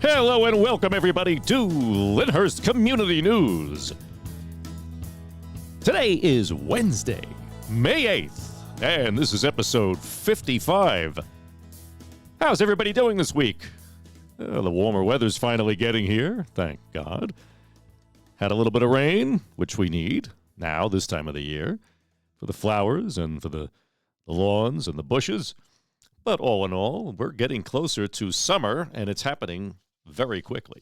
Hello and welcome everybody to Lyndhurst Community News. Today is Wednesday, May 8th, and this is episode 55. How's everybody doing this week? The warmer weather's finally getting here, thank God. Had a little bit of rain, which we need now this time of the year, for the flowers and for the lawns and the bushes. But all in all, we're getting closer to summer, and it's happening very quickly.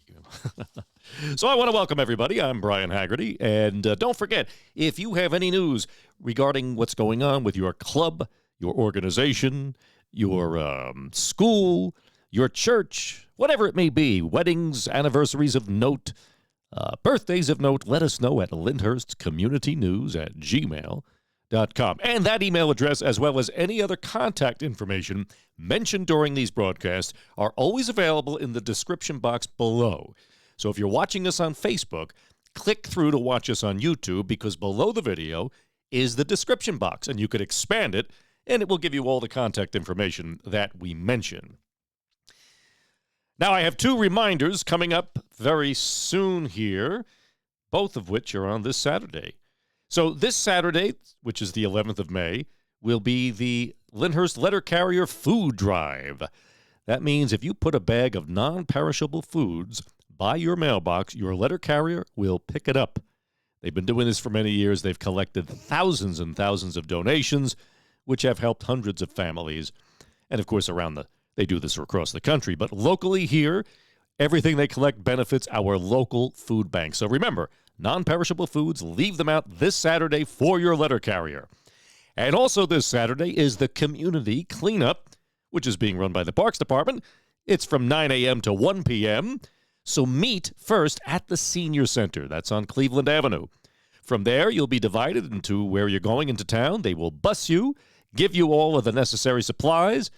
So I want to welcome everybody. I'm Brian Haggerty, and don't forget, if you have any news regarding what's going on with your club, your organization, your school, your church, whatever it may be, weddings, anniversaries of note, birthdays of note, let us know at lyndhurstcommunitynews@gmail.com. And that email address, as well as any other contact information mentioned during these broadcasts, are always available in the description box below. So if you're watching us on Facebook, click through to watch us on YouTube, because below the video is the description box, and you could expand it, and it will give you all the contact information that we mention. Now, I have two reminders coming up very soon here, both of which are on this Saturday. So this Saturday, which is the 11th of May, will be the Lyndhurst Letter Carrier Food Drive. That means if you put a bag of non-perishable foods by your mailbox, your letter carrier will pick it up. They've been doing this for many years. They've collected thousands and thousands of donations, which have helped hundreds of families. And, of course, they do this across the country. But locally here, everything they collect benefits our local food bank. So remember, non-perishable foods, leave them out this Saturday for your letter carrier. And also this Saturday is the community cleanup, which is being run by the Parks Department. It's from 9 a.m. to 1 p.m., so meet first at the Senior Center. That's on Cleveland Avenue. From there, you'll be divided into where you're going into town. They will bus you, give you all of the necessary supplies,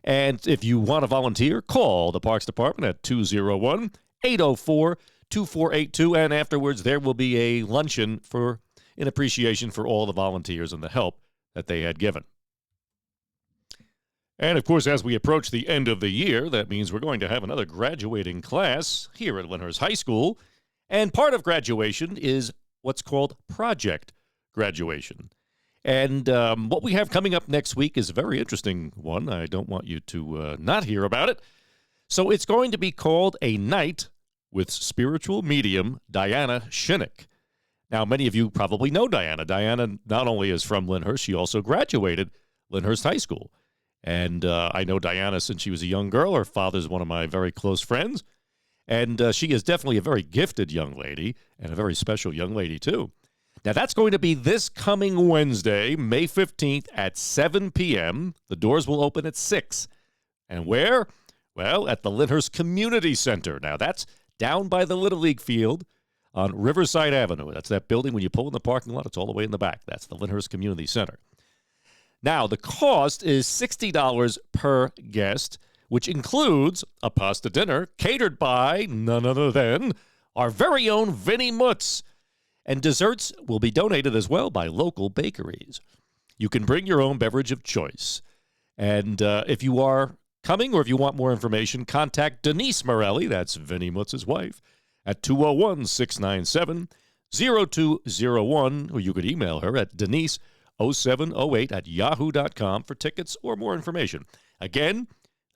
and if you want to volunteer, call the Parks Department at 201-804-2482, and afterwards there will be a luncheon in appreciation for all the volunteers and the help that they had given. And, of course, as we approach the end of the year, that means we're going to have another graduating class here at Lyndhurst High School, and part of graduation is what's called project graduation. And what we have coming up next week is a very interesting one. I don't want you to not hear about it. So it's going to be called A Night with Spiritual Medium Diana Shinnick. Now, many of you probably know Diana. Diana not only is from Lyndhurst, she also graduated Lyndhurst High School. And I know Diana since she was a young girl. Her father's one of my very close friends. And she is definitely a very gifted young lady, and a very special young lady, too. Now, that's going to be this coming Wednesday, May 15th at 7 p.m. The doors will open at 6. And where? Well, at the Lyndhurst Community Center. Now, that's down by the Little League field on Riverside Avenue. That's that building when you pull in the parking lot. It's all the way in the back. That's the Lyndhurst Community Center. Now, the cost is $60 per guest, which includes a pasta dinner catered by none other than our very own Vinnie Mutz. And desserts will be donated as well by local bakeries. You can bring your own beverage of choice. And if you are coming or if you want more information, contact Denise Morelli, that's Vinnie Mutz's wife, at 201-697-0201, or you could email her at denise0708@yahoo.com for tickets or more information. Again,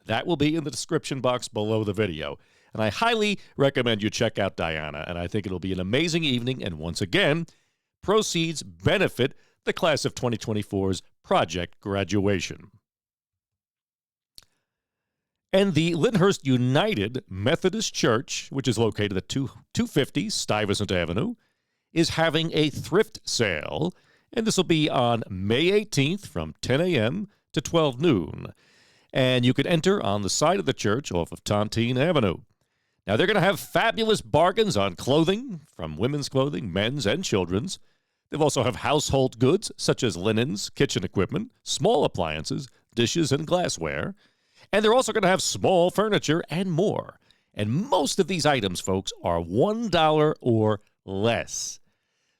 that will be in the description box below the video. And I highly recommend you check out Diana, and I think it'll be an amazing evening. And once again, proceeds benefit the class of 2024's project graduation. And the Lyndhurst United Methodist Church, which is located at 250 Stuyvesant Avenue, is having a thrift sale, and this will be on May 18th from 10 a.m. to 12 noon. And you can enter on the side of the church off of Tontine Avenue. Now, they're going to have fabulous bargains on clothing, from women's clothing, men's, and children's. They'll also have household goods, such as linens, kitchen equipment, small appliances, dishes, and glassware. And they're also going to have small furniture and more. And most of these items, folks, are $1 or less.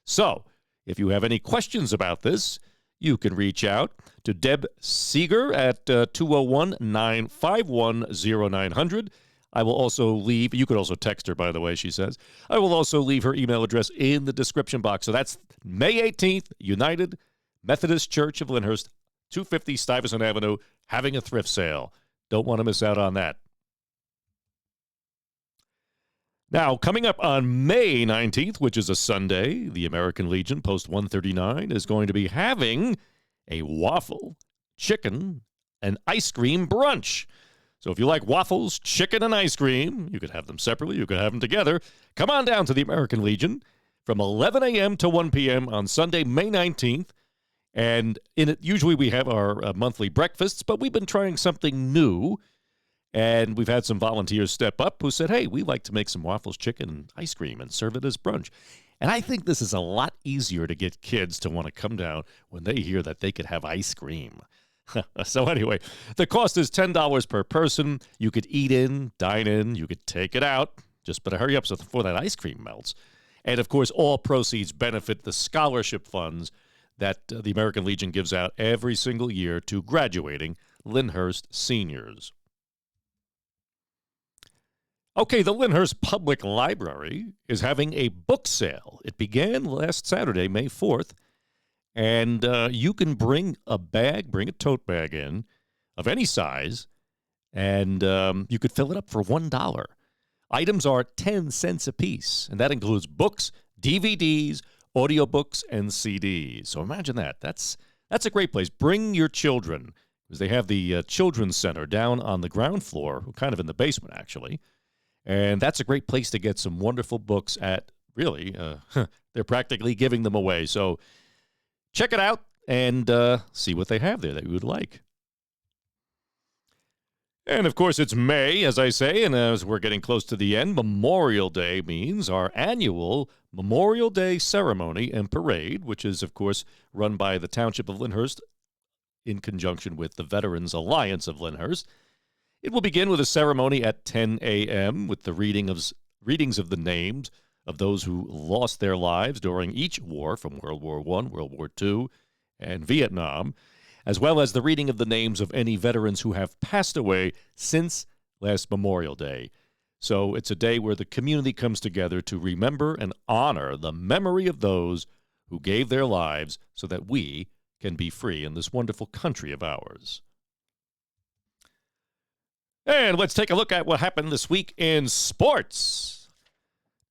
So, if you have any questions about this, you can reach out to Debsieger at 201-951-0900. I will also leave, you could also text her, by the way, she says. I will also leave her email address in the description box. So that's May 18th, United Methodist Church of Lyndhurst, 250 Stuyvesant Avenue, having a thrift sale. Don't want to miss out on that. Now, coming up on May 19th, which is a Sunday, the American Legion, Post 139, is going to be having a waffle, chicken, and ice cream brunch. So if you like waffles, chicken, and ice cream, you could have them separately, you could have them together. Come on down to the American Legion from 11 a.m. to 1 p.m. on Sunday, May 19th. And in it, usually we have our monthly breakfasts, but we've been trying something new. And we've had some volunteers step up who said, hey, we like to make some waffles, chicken, and ice cream and serve it as brunch. And I think this is a lot easier to get kids to want to come down when they hear that they could have ice cream. So anyway, the cost is $10 per person. You could eat in, dine in, you could take it out. Just better hurry up before that ice cream melts. And, of course, all proceeds benefit the scholarship funds that the American Legion gives out every single year to graduating Lyndhurst seniors. Okay, the Lyndhurst Public Library is having a book sale. It began last Saturday, May 4th, and you can bring a tote bag in of any size, and you could fill it up for $1. Items are 10 cents a piece, and that includes books, DVDs, audiobooks, and CDs. So imagine that. That's a great place. Bring your children, because they have the Children's Center down on the ground floor, kind of in the basement, actually. And that's a great place to get some wonderful books at, really, they're practically giving them away. So check it out and see what they have there that you would like. And, of course, it's May, as I say, and as we're getting close to the end, Memorial Day means our annual Memorial Day ceremony and parade, which is, of course, run by the Township of Lyndhurst in conjunction with the Veterans Alliance of Lyndhurst. It will begin with a ceremony at 10 a.m. with the readings of the names of those who lost their lives during each war from World War I, World War II, and Vietnam, as well as the reading of the names of any veterans who have passed away since last Memorial Day. So it's a day where the community comes together to remember and honor the memory of those who gave their lives so that we can be free in this wonderful country of ours. And let's take a look at what happened this week in sports.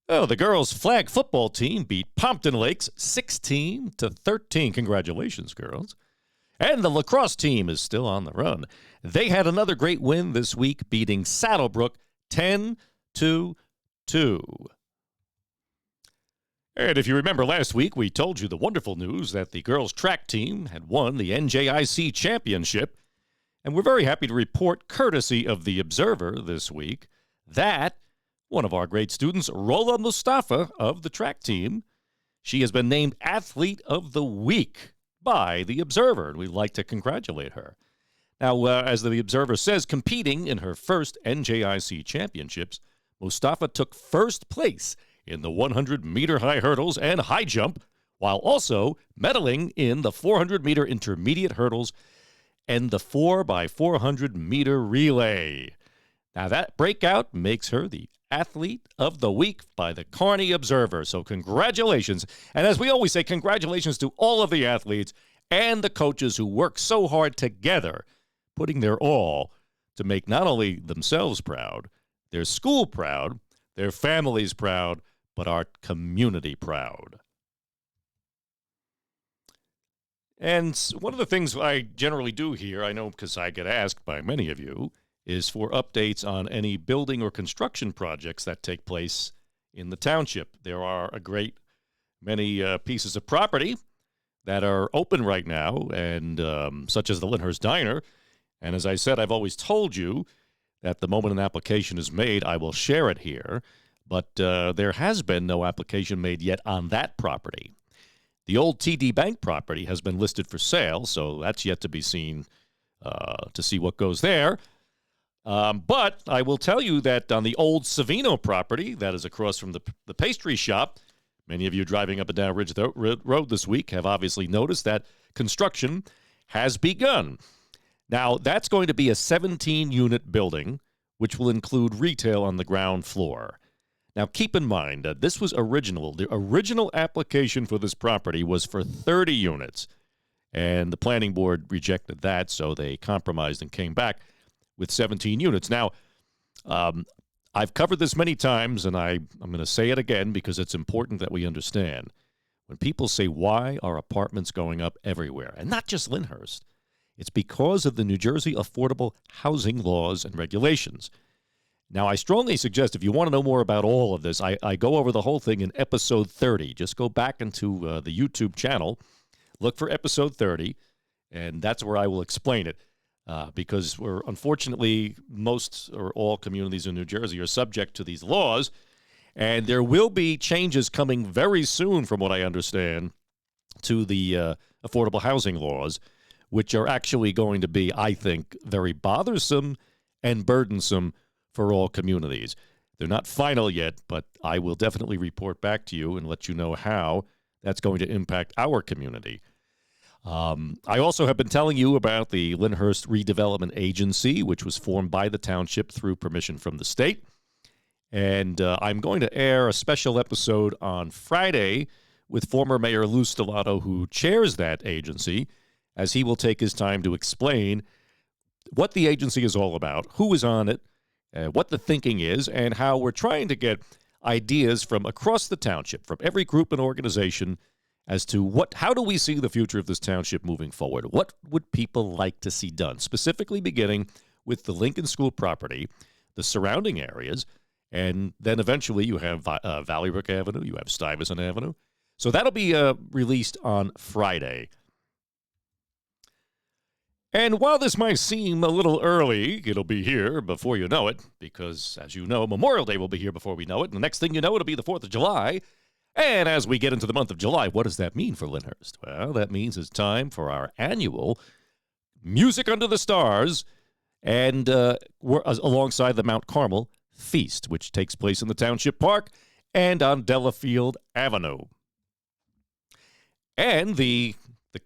Oh, the girls' flag football team beat Pompton Lakes 16-13. Congratulations, girls. And the lacrosse team is still on the run. They had another great win this week, beating Saddlebrook 10-2. And if you remember last week, we told you the wonderful news that the girls' track team had won the NJIC championship. And we're very happy to report, courtesy of the Observer this week, that one of our great students, Rola Mustafa of the track team, she has been named Athlete of the Week by the Observer, and we'd like to congratulate her. Now, as the Observer says, competing in her first NJIC championships, Mustafa took first place in the 100-meter high hurdles and high jump, while also medaling in the 400-meter intermediate hurdles and the 4x400-meter relay. Now, that breakout makes her the Athlete of the Week by the Kearney Observer. So congratulations. And as we always say, congratulations to all of the athletes and the coaches who work so hard together, putting their all to make not only themselves proud, their school proud, their families proud, but our community proud. And one of the things I generally do here, I know because I get asked by many of you, is for updates on any building or construction projects that take place in the township. There are a great many pieces of property that are open right now, and such as the Lyndhurst Diner. And as I said, I've always told you that the moment an application is made, I will share it here. But there has been no application made yet on that property. The old TD Bank property has been listed for sale, so that's yet to be seen to see what goes there. But I will tell you that on the old Savino property that is across from the pastry shop, many of you driving up and down Ridge Road this week have obviously noticed that construction has begun. Now, that's going to be a 17-unit building which will include retail on the ground floor. Now, keep in mind that this was original. The original application for this property was for 30 units, and the planning board rejected that, so they compromised and came back with 17 units. Now, I've covered this many times, and I'm going to say it again because it's important that we understand. When people say, why are apartments going up everywhere? And not just Lyndhurst. It's because of the New Jersey affordable housing laws and regulations. Now, I strongly suggest if you want to know more about all of this, I go over the whole thing in episode 30. Just go back into the YouTube channel, look for episode 30, and that's where I will explain it. Because unfortunately, most or all communities in New Jersey are subject to these laws, and there will be changes coming very soon, from what I understand, to the affordable housing laws, which are actually going to be, I think, very bothersome and burdensome for all communities. They're not final yet, but I will definitely report back to you and let you know how that's going to impact our community. I also have been telling you about the Lyndhurst Redevelopment Agency, which was formed by the township through permission from the state. And I'm going to air a special episode on Friday with former Mayor Lou Stellato, who chairs that agency, as he will take his time to explain what the agency is all about, who is on it, what the thinking is, and how we're trying to get ideas from across the township, from every group and organization, as to how do we see the future of this township moving forward? What would people like to see done, specifically beginning with the Lincoln School property, the surrounding areas, and then eventually you have Valley Brook Avenue, you have Stuyvesant Avenue. So that'll be released on Friday. And while this might seem a little early, it'll be here before you know it, because, as you know, Memorial Day will be here before we know it. And the next thing you know, it'll be the 4th of July. And as we get into the month of July, what does that mean for Lyndhurst? Well, that means it's time for our annual Music Under the Stars, and we're alongside the Mount Carmel Feast, which takes place in the Township Park and on Delafield Avenue. And the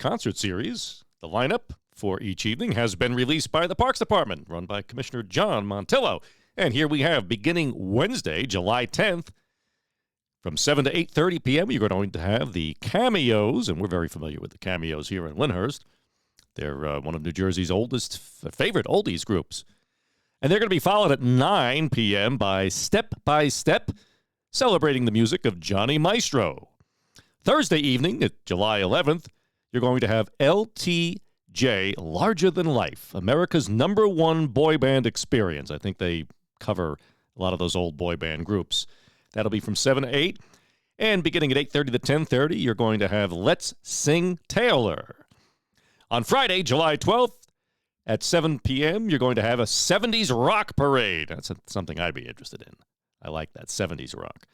concert series, the lineup for each evening, has been released by the Parks Department, run by Commissioner John Montillo. And here we have, beginning Wednesday, July 10th, from 7 to 8:30 p.m., you're going to have the Cameos, and we're very familiar with the Cameos here in Lyndhurst. They're one of New Jersey's oldest, favorite oldies groups. And they're going to be followed at 9 p.m. by Step, celebrating the music of Johnny Maestro. Thursday evening, at July 11th, you're going to have LTJ, Larger Than Life, America's #1 boy band experience. I think they cover a lot of those old boy band groups. That'll be from 7 to 8. And beginning at 8:30 to 10:30, you're going to have Let's Sing Taylor. On Friday, July 12th, at 7 p.m., you're going to have a 70s rock parade. That's something I'd be interested in. I like that, 70s rock.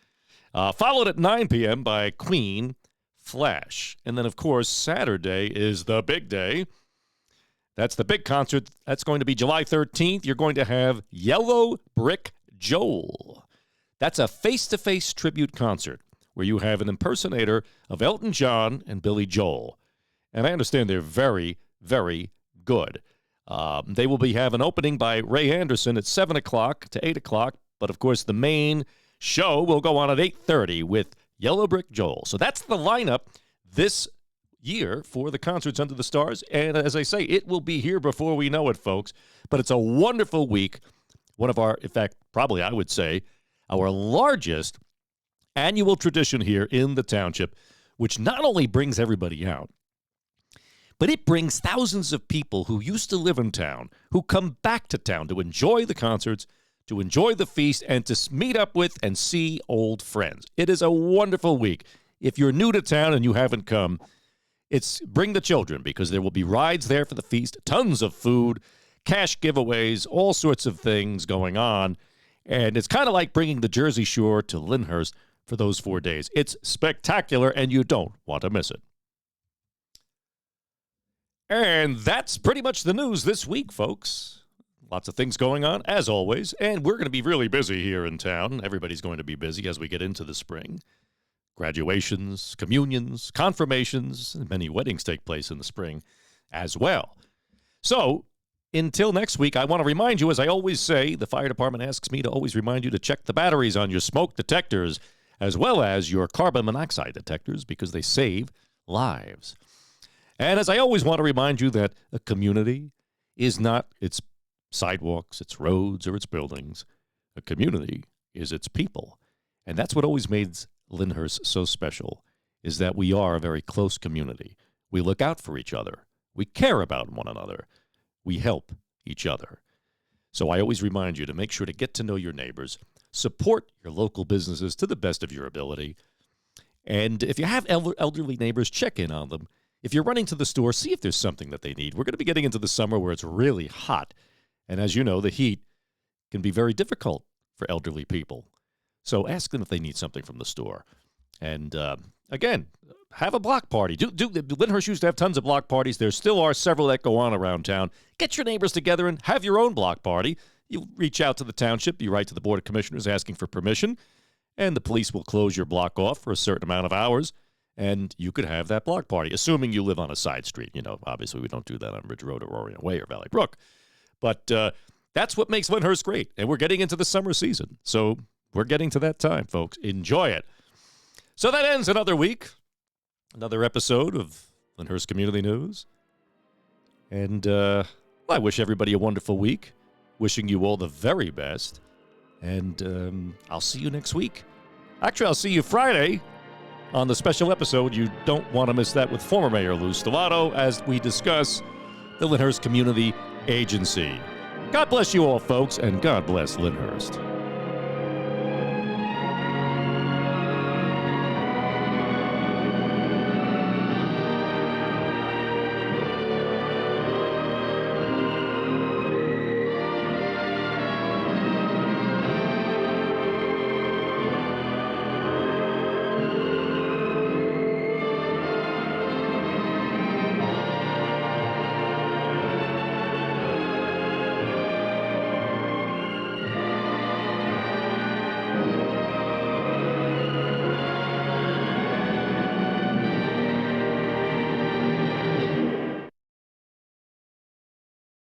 Followed at 9 p.m. by Queen, Flash. And then, of course, Saturday is the big day. That's the big concert. That's going to be July 13th. You're going to have Yellow Brick Joel. That's a face-to-face tribute concert where you have an impersonator of Elton John and Billy Joel. And I understand they're very, very good. They will have an opening by Ray Anderson at 7 o'clock to 8 o'clock. But, of course, the main show will go on at 8:30 with Yellow Brick Joel. So that's the lineup this year for the Concerts Under the Stars. And as I say, it will be here before we know it, folks. But it's a wonderful week. One of our, in fact, probably I would say, our largest annual tradition here in the township, which not only brings everybody out, but it brings thousands of people who used to live in town, who come back to town to enjoy the concerts, to enjoy the feast, and to meet up with and see old friends. It is a wonderful week. If you're new to town and you haven't come, bring the children, because there will be rides there for the feast, tons of food, cash giveaways, all sorts of things going on. And it's kind of like bringing the Jersey Shore to Lyndhurst for those 4 days. It's spectacular, and you don't want to miss it. And that's pretty much the news this week, folks. Lots of things going on, as always, and we're going to be really busy here in town. Everybody's going to be busy as we get into the spring. Graduations, communions, confirmations, and many weddings take place in the spring as well. So Until next week, I want to remind you, as I always say, the fire department asks me to always remind you to check the batteries on your smoke detectors as well as your carbon monoxide detectors because they save lives. And as I always want to remind you that a community is not its sidewalks, its roads, or its buildings. A community is its people. And that's what always made Lyndhurst so special, is that we are a very close community. We look out for each other. We care about one another. We help each other. So I always remind you to make sure to get to know your neighbors, support your local businesses to the best of your ability. And if you have elderly neighbors, check in on them. If you're running to the store, see if there's something that they need. We're going to be getting into the summer where it's really hot. And as you know, the heat can be very difficult for elderly people. So ask them if they need something from the store. And again, have a block party. Lyndhurst used to have tons of block parties. There still are several that go on around town. Get your neighbors together and have your own block party. You reach out to the township. You write to the Board of Commissioners asking for permission. And the police will close your block off for a certain amount of hours. And you could have that block party, assuming you live on a side street. You know, obviously we don't do that on Ridge Road or Orient Way or Valley Brook. But that's what makes Lyndhurst great. And we're getting into the summer season. So we're getting to that time, folks. Enjoy it. So that ends another week, another episode of Lyndhurst Community News. And I wish everybody a wonderful week. Wishing you all the very best. And I'll see you next week. Actually, I'll see you Friday on the special episode. You don't want to miss that with former Mayor Lou Stellato as we discuss the Lyndhurst Community Agency. God bless you all, folks, and God bless Lyndhurst.